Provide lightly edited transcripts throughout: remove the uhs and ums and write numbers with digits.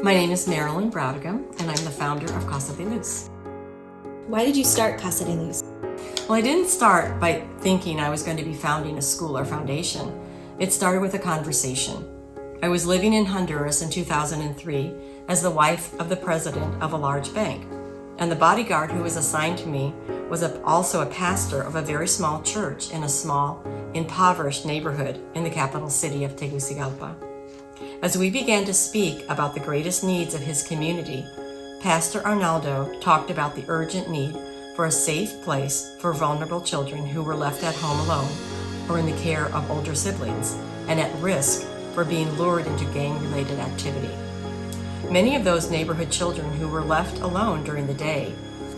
My name is Marilyn Brautigam, and I'm the founder of Casa de Luz. Why did you start Casa de Luz? Well, I didn't start by thinking I was going to be founding a school or foundation. It started with a conversation. I was living in Honduras in 2003 as the wife of the president of a large bank, and the bodyguard who was assigned to me was also a pastor of a very small church in a small, impoverished neighborhood in the capital city of Tegucigalpa. As we began to speak about the greatest needs of his community, Pastor Arnaldo talked about the urgent need for a safe place for vulnerable children who were left at home alone or in the care of older siblings and at risk for being lured into gang-related activity. Many of those neighborhood children who were left alone during the day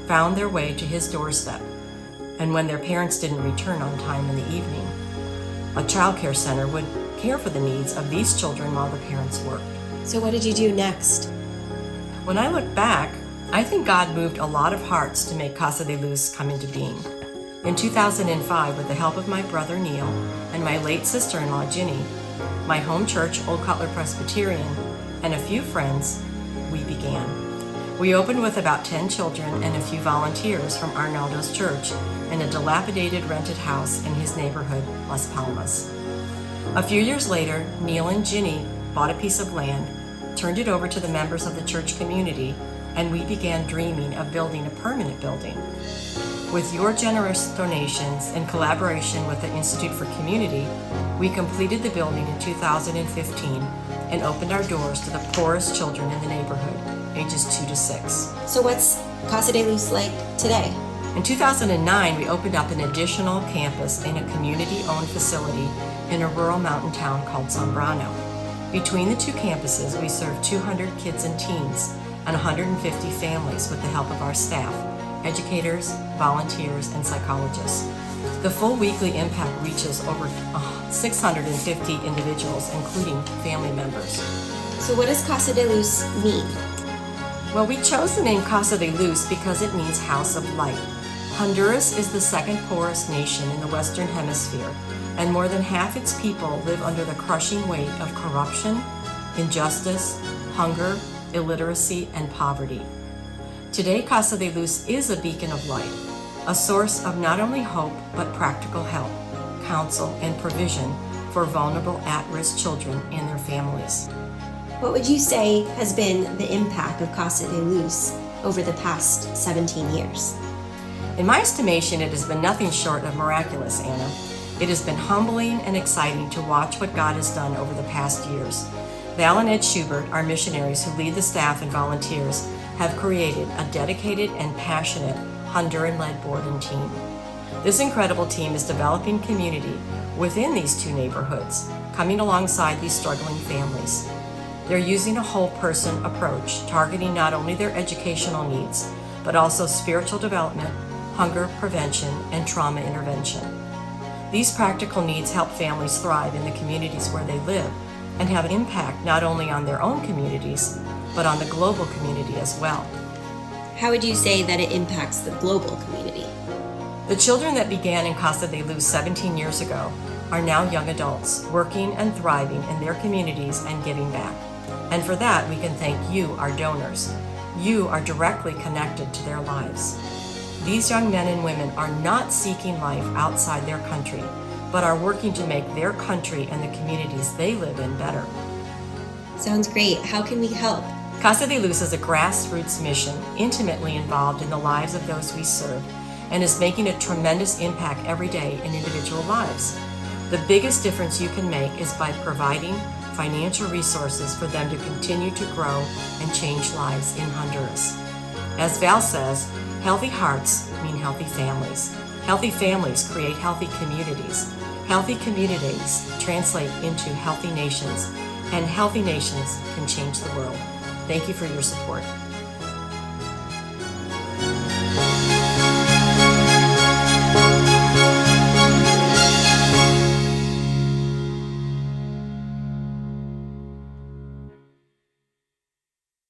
found their way to his doorstep, and when their parents didn't return on time in the evening, a child care center would care for the needs of these children while the parents worked. So what did you do next? When I look back, I think God moved a lot of hearts to make Casa de Luz come into being. In 2005, with the help of my brother Neil and my late sister-in-law Ginny, my home church, Old Cutler Presbyterian, and a few friends, we began. We opened with about 10 children and a few volunteers from Arnaldo's church in a dilapidated rented house in his neighborhood, Las Palmas. A few years later, Neil and Ginny bought a piece of land, turned it over to the members of the church community, and we began dreaming of building a permanent building. With your generous donations and collaboration with the Institute for Community, we completed the building in 2015 and opened our doors to the poorest children in the neighborhood, ages 2 to 6. So what's Casa de Luz like today? In 2009, we opened up an additional campus in a community-owned facility in a rural mountain town called Zambrano. Between the two campuses, we serve 200 kids and teens and 150 families with the help of our staff, educators, volunteers, and psychologists. The full weekly impact reaches over 650 individuals, including family members. So what does Casa de Luz mean? Well, we chose the name Casa de Luz because it means house of light. Honduras is the second poorest nation in the Western Hemisphere, and more than half its people live under the crushing weight of corruption, injustice, hunger, illiteracy, and poverty. Today, Casa de Luz is a beacon of light, a source of not only hope but practical help, counsel, and provision for vulnerable at-risk children and their families. What would you say has been the impact of Casa de Luz over the past 17 years? In my estimation, it has been nothing short of miraculous, Anna. It has been humbling and exciting to watch what God has done over the past years. Val and Ed Schubert, our missionaries who lead the staff and volunteers, have created a dedicated and passionate Honduran-led boarding team. This incredible team is developing community within these two neighborhoods, coming alongside these struggling families. They're using a whole person approach, targeting not only their educational needs, but also spiritual development, hunger prevention, and trauma intervention. These practical needs help families thrive in the communities where they live and have an impact not only on their own communities, but on the global community as well. How would you say that it impacts the global community? The children that began in Casa de Luz 17 years ago are now young adults, working and thriving in their communities and giving back. And for that, we can thank you, our donors. You are directly connected to their lives. These young men and women are not seeking life outside their country, but are working to make their country and the communities they live in better. Sounds great. How can we help? Casa de Luz is a grassroots mission intimately involved in the lives of those we serve and is making a tremendous impact every day in individual lives. The biggest difference you can make is by providing financial resources for them to continue to grow and change lives in Honduras. As Val says, healthy hearts mean healthy families. Healthy families create healthy communities. Healthy communities translate into healthy nations, and healthy nations can change the world. Thank you for your support.